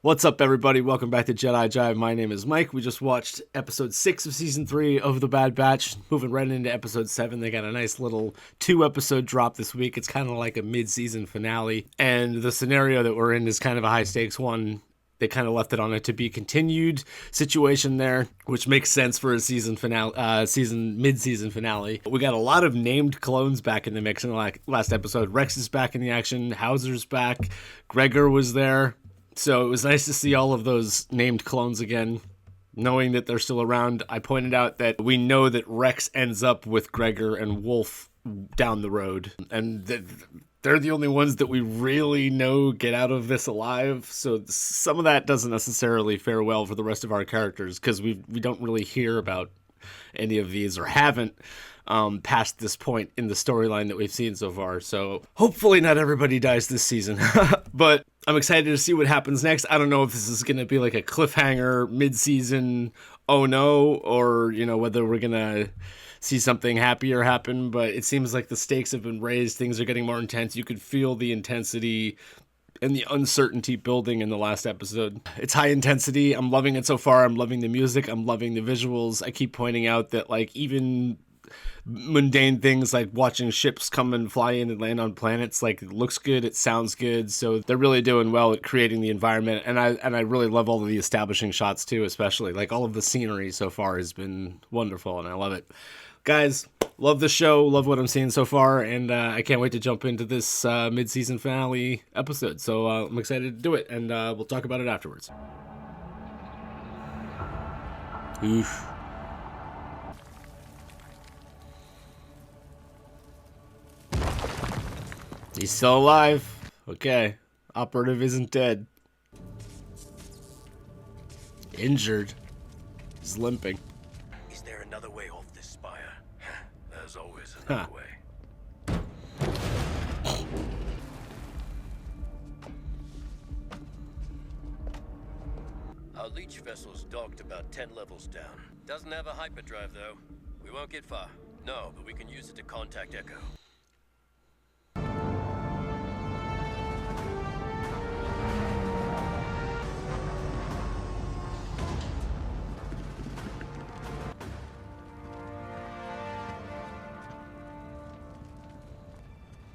What's up, everybody? Welcome back to Jedi Jive. My name is Mike. We just watched episode 6 of season 3 of The Bad Batch. Moving right into episode 7. They got a nice little 2-episode drop this week. It's kind of like a mid-season finale. And the scenario that we're in is kind of a high-stakes one. They kind of left it on a to be continued situation there, which makes sense for a season finale, mid-season finale. We got a lot of named clones back in the mix in the last episode. Rex is back in the action. Hauser's back. Gregor was there. So it was nice to see all of those named clones again, knowing that they're still around. I pointed out that we know that Rex ends up with Gregor and Wolf down the road, and they're the only ones that we really know get out of this alive. So some of that doesn't necessarily fare well for the rest of our characters, because we don't really hear about any of these, or haven't past this point in the storyline that we've seen so far. So hopefully not everybody dies this season. But I'm excited to see what happens next. I don't know if this is going to be like a cliffhanger mid-season, oh no, or, you know, whether we're going to see something happier happen. But it seems like the stakes have been raised. Things are getting more intense. You could feel the intensity and the uncertainty building in the last episode. It's high intensity. I'm loving it so far. I'm loving the music. I'm loving the visuals. I keep pointing out that, like, even mundane things like watching ships come and fly in and land on planets, like, it looks good, it sounds good. So they're really doing well at creating the environment, and I really love all of the establishing shots too, especially like all of the scenery so far has been wonderful, and I love it. Guys, love the show, love what I'm seeing so far, and I can't wait to jump into this mid-season finale episode. So I'm excited to do it, and we'll talk about it afterwards. Oof. He's still alive. Okay. Operative isn't dead. Injured. He's limping. Is there another way off this spire? There's always another way. Our leech vessel's docked about 10 levels down. Doesn't have a hyperdrive, though. We won't get far. No, but we can use it to contact Echo.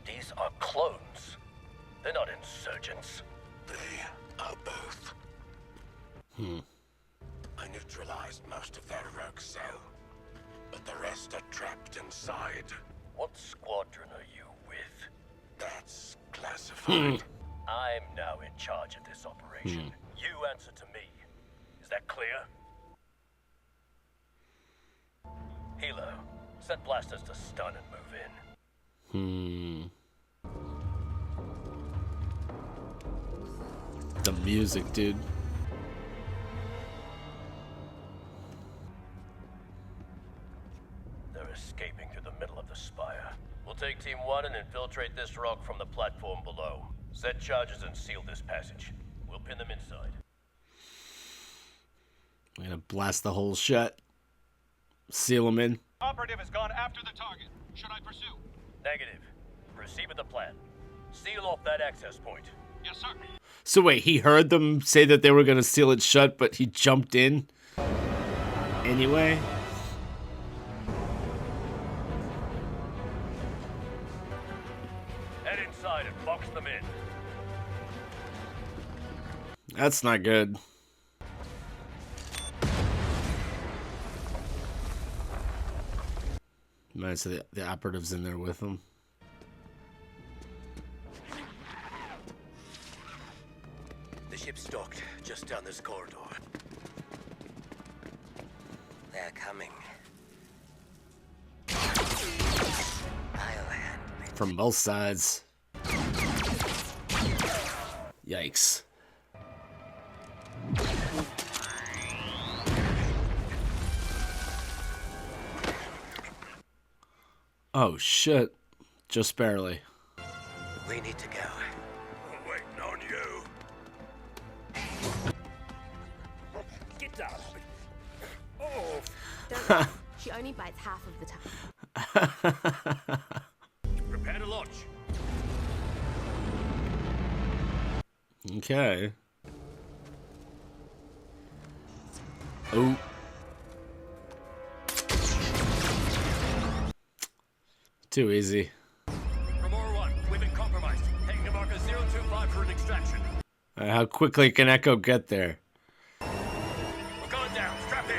These are clones. They're not insurgents. They are both. I neutralized most of their rogue cell, but the rest are trapped inside. What squadron are you with? That's classified. I'm now in charge of this operation. You answer to me. Is that clear? Hilo, set blasters to stun and move in. The music, dude. They're escaping through the middle of the spire. We'll take Team 1 and infiltrate this rock from the platform below. Set charges and seal this passage. We'll pin them inside. I'm gonna blast the hole shut. Seal them in. Operative has gone after the target. Should I pursue? Negative. Proceed with the plan. Seal off that access point. Yes, sir. So wait, he heard them say that they were gonna seal it shut, but he jumped in anyway? Head inside and box them in. That's not good. Man, so the operative's in there with them. The ship's docked just down this corridor. They're coming. I'll handle it. From both sides. Yikes. Oh shit. Just barely. We need to go. We're waiting on you. Get down. Oh. Don't. She only bites half of the time. Prepare to launch. Okay. Oh. Too easy. Remora 1, we've been compromised. Heading to marker 025 for an extraction. How quickly can Echo get there? We're going down. Strap in.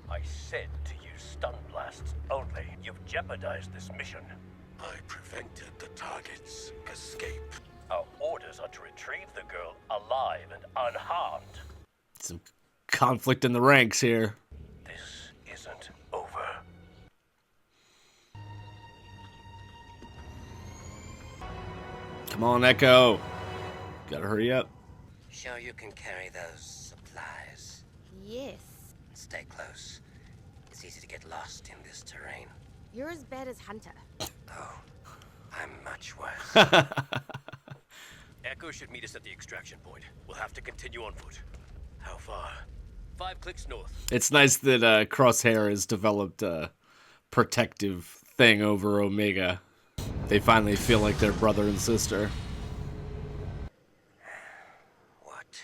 I said to use stun blasts only. You've jeopardized this mission. I prevented the target's escape. Our orders are to retrieve the girl alive and unharmed. Some conflict in the ranks here. This isn't over. Come on, Echo. Gotta hurry up. Sure you can carry those supplies. Yes. Stay close. It's easy to get lost in this terrain. You're as bad as Hunter. Oh, I'm much worse. Echo should meet us at the extraction point. We'll have to continue on foot. How far? 5 clicks north. It's nice that Crosshair has developed a protective thing over Omega. They finally feel like they're brother and sister. What?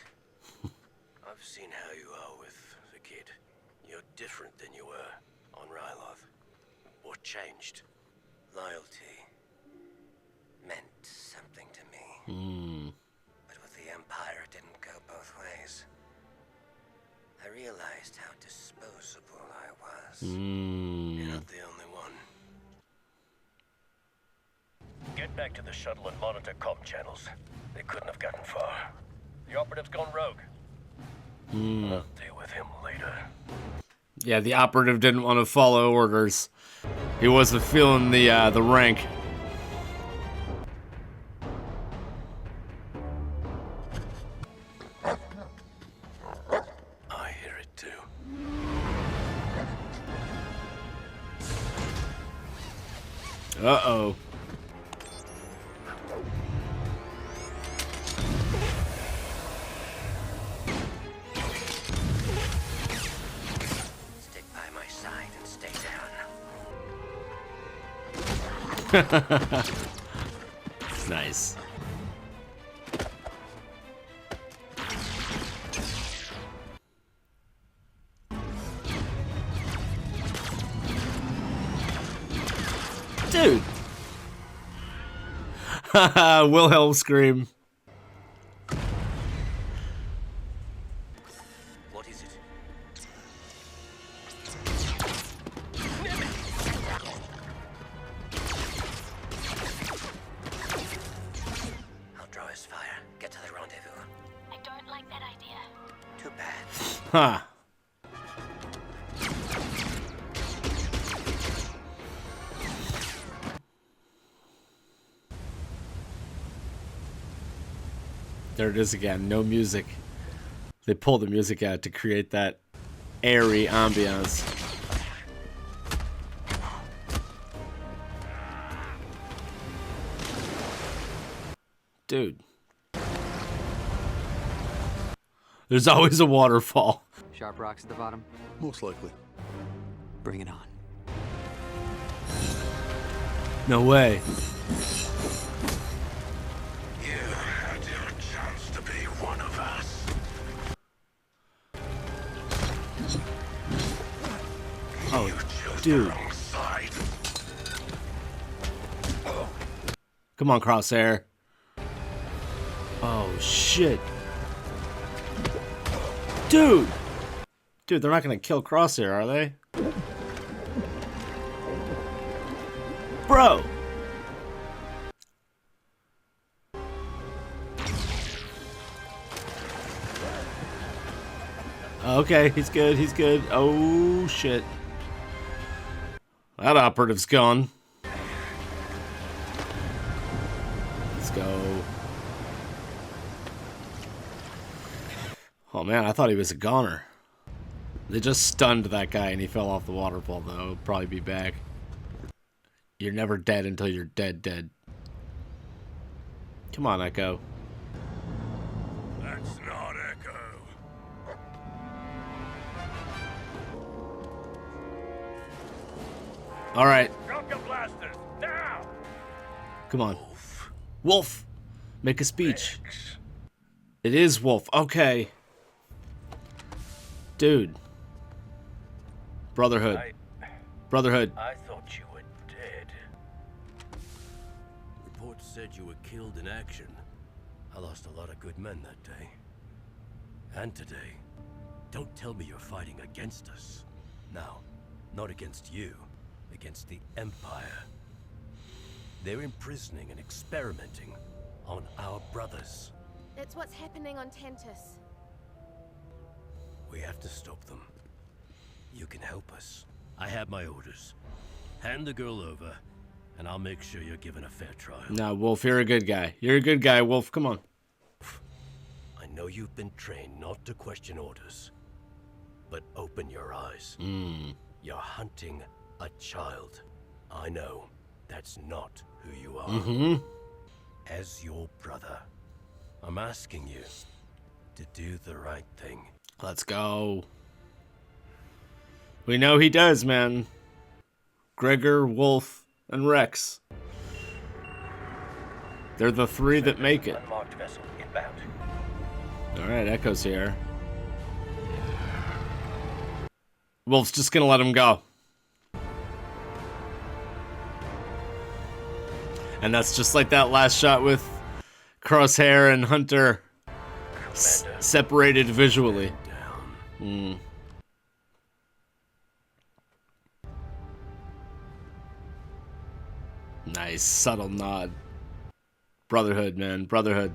I've seen how you are with the kid. You're different than you were on Ryloth. What changed? Loyalty meant something to me. But with the Empire, it didn't go both ways. I realized how disposable I was. You're not the only one. Get back to the shuttle and monitor comm channels. They couldn't have gotten far. The operative's gone rogue. I'll deal with him later. Yeah, the operative didn't want to follow orders. He wasn't feeling the rank. I hear it too. Uh-oh. Stick by my side and stay down. Nice. Dude. Wilhelm scream. What is it? I'll draw his fire. Get to the rendezvous. I don't like that idea. Too bad. Huh. There it is again, no music. They pull the music out to create that airy ambiance. Dude. There's always a waterfall. Sharp rocks at the bottom. Most likely. Bring it on. No way. You had your chance to be one of us. Oh, You chose dude. the wrong side. Come on, Crosshair. Oh, shit. Dude! Dude, they're not gonna kill Crosshair, are they? Bro! Okay, he's good, he's good. Oh, shit. That operative's gone. Let's go. Oh man, I thought he was a goner. They just stunned that guy and he fell off the waterfall though. He'll probably be back. You're never dead until you're dead. Come on, Echo. That's not Echo. Alright, Drop your blasters, now! come on. Wolf! Make a speech. X. It is Wolf. Okay. Dude. Brotherhood. Brotherhood. I thought you were dead. Reports said you were killed in action. I lost a lot of good men that day. And today. Don't tell me you're fighting against us. No, not against you. Against the Empire. They're imprisoning and experimenting on our brothers. That's what's happening on Tantus. We have to stop them. You can help us. I have my orders. Hand the girl over, and I'll make sure you're given a fair trial. No, Wolf, you're a good guy. You're a good guy, Wolf. Come on. I know you've been trained not to question orders, but open your eyes. You're hunting a child. I know that's not who you are. As your brother, I'm asking you to do the right thing. Let's go. We know he does, man. Gregor, Wolf, and Rex. They're the three that make it. Unmarked vessel inbound. Alright, Echo's here. Wolf's just gonna let him go. And that's just like that last shot with Crosshair and Hunter separated visually. Nice, subtle nod. Brotherhood, man. Brotherhood.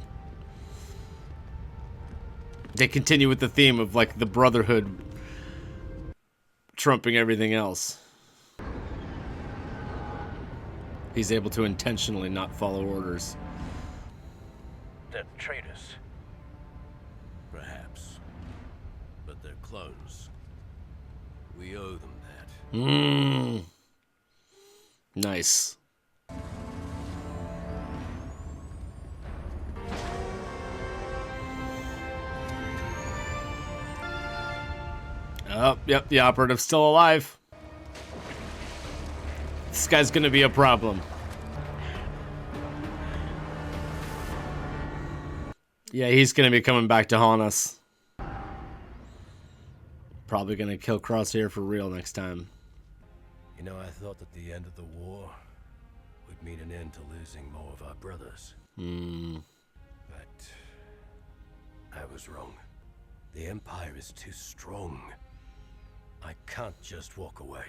They continue with the theme of, like, the Brotherhood trumping everything else. He's able to intentionally not follow orders. They're traitors. Perhaps. But they're clones. We owe them that. Nice. Oh, yep, the operative's still alive. This guy's gonna be a problem. Yeah, he's gonna be coming back to haunt us. Probably gonna kill Crosshair for real next time. You know, I thought that the end of the war would mean an end to losing more of our brothers. But I was wrong. The Empire is too strong. I can't just walk away.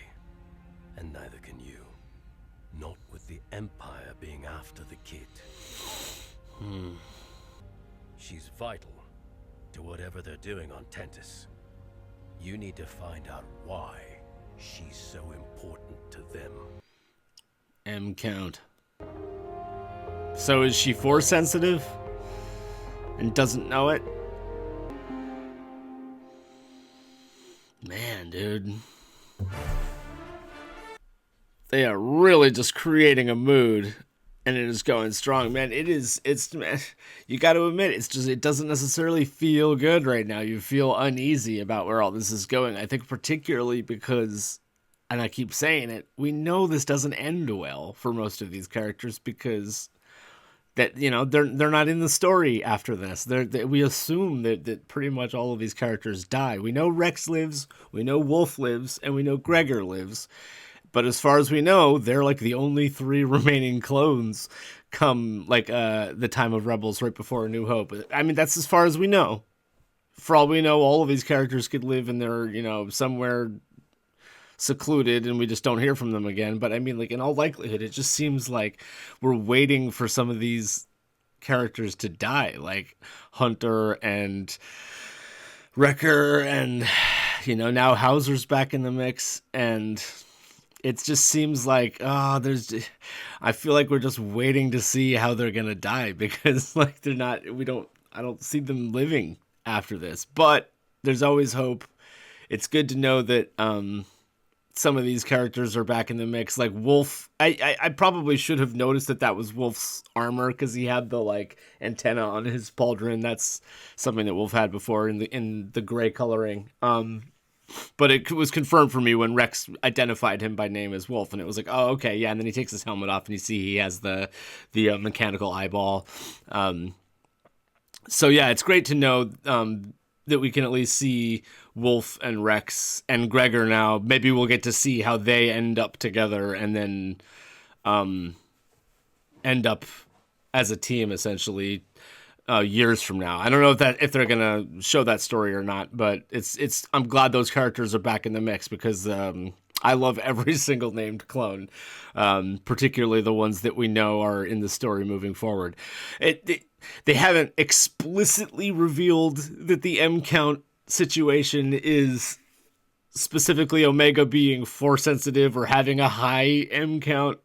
And neither can you. Not with the Empire being after the kid. She's vital to whatever they're doing on Tantus. You need to find out why she's so important to them. M count. So is she force sensitive? And doesn't know it? Man, dude. They are really just creating a mood, and it is going strong, man. Man, you got to admit, it doesn't necessarily feel good right now. You feel uneasy about where all this is going. I think particularly because, and I keep saying it, we know this doesn't end well for most of these characters because that, you know, they're not in the story after this. We assume that pretty much all of these characters die. We know Rex lives, we know Wolf lives, and we know Gregor lives. But as far as we know, they're like the only three remaining clones come like the time of Rebels right before A New Hope. I mean, that's as far as we know. For all we know, all of these characters could live in their, you know, somewhere secluded and we just don't hear from them again. But I mean, like in all likelihood, it just seems like we're waiting for some of these characters to die, like Hunter and Wrecker, and, you know, now Hauser's back in the mix, and it just seems like, I feel like we're just waiting to see how they're gonna die, because like I don't see them living after this, but there's always hope. It's good to know that some of these characters are back in the mix. Like Wolf, I probably should have noticed that was Wolf's armor, because he had the like antenna on his pauldron. That's something that Wolf had before in the gray coloring. But it was confirmed for me when Rex identified him by name as Wolf, and it was like, oh, okay, yeah. And then he takes his helmet off, and you see he has the mechanical eyeball. So yeah, it's great to know that we can at least see Wolf and Rex and Gregor now. Maybe we'll get to see how they end up together and then end up as a team essentially years from now. I don't know if they're gonna show that story or not, but I'm glad those characters are back in the mix because I love every single named clone, particularly the ones that we know are in the story moving forward. They haven't explicitly revealed that the M count situation is specifically Omega being Force sensitive or having a high M count,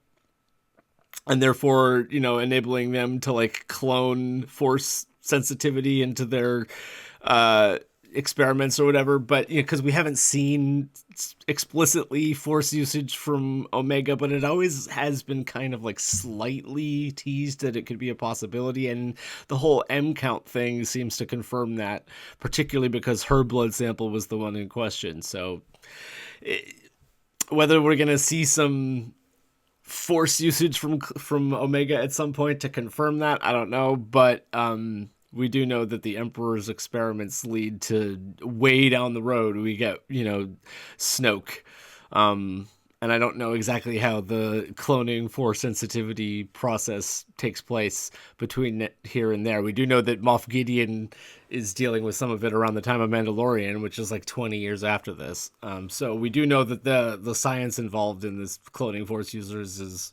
and therefore, enabling them to like clone Force sensitivity into their experiments or whatever. But because we haven't seen explicitly Force usage from Omega, but it always has been kind of like slightly teased that it could be a possibility, and the whole M count thing seems to confirm that, particularly because her blood sample was the one in question. So whether we're gonna see some Force usage from Omega at some point to confirm that, I don't know, but we do know that the Emperor's experiments lead to way down the road. We get, Snoke. And I don't know exactly how the cloning Force sensitivity process takes place between here and there. We do know that Moff Gideon is dealing with some of it around the time of Mandalorian, which is like 20 years after this. So we do know that the science involved in this cloning Force users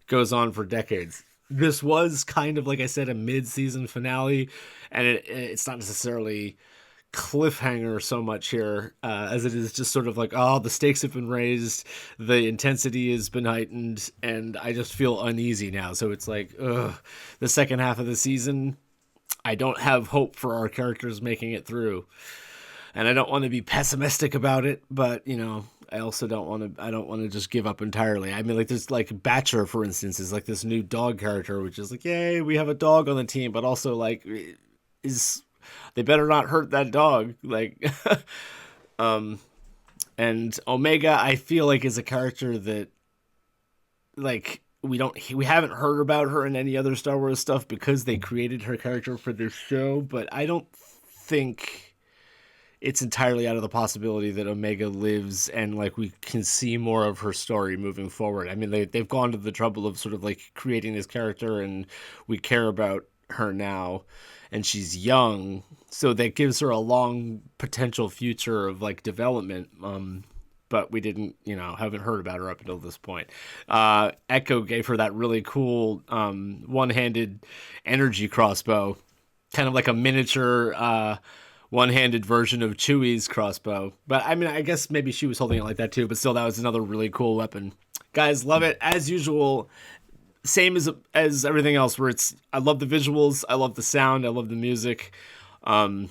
goes on for decades. This was kind of, like I said, a mid-season finale, and it's not necessarily cliffhanger so much here as it is just sort of like, oh, the stakes have been raised, the intensity has been heightened, and I just feel uneasy now. So it's like, the second half of the season, I don't have hope for our characters making it through, and I don't want to be pessimistic about it, but I also don't want to just give up entirely. I mean, like, there's like Batcher, for instance, is like this new dog character, which is like, yay, we have a dog on the team, but also like they better not hurt that dog. Like, and Omega, I feel like, is a character that, like, we haven't heard about her in any other Star Wars stuff because they created her character for this show, but I don't think it's entirely out of the possibility that Omega lives and like we can see more of her story moving forward. I mean, they've gone to the trouble of sort of like creating this character and we care about her now, and she's young, so that gives her a long potential future of like development. But we didn't, haven't heard about her up until this point. Echo gave her that really cool one-handed energy crossbow, kind of like a miniature one-handed version of Chewie's crossbow. But I mean, I guess maybe she was holding it like that too, but still, that was another really cool weapon. Guys, love it as usual. Same as everything else, where I love the visuals, I love the sound, I love the music, and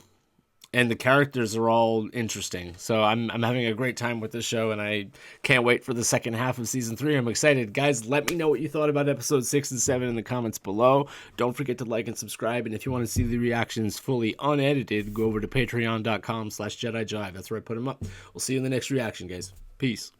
the characters are all interesting. So I'm having a great time with this show, and I can't wait for the second half of season 3. I'm excited. Guys, let me know what you thought about episodes 6 and 7 in the comments below. Don't forget to like and subscribe, and if you want to see the reactions fully unedited, go over to patreon.com/JediJive. That's where I put them up. We'll see you in the next reaction, guys. Peace.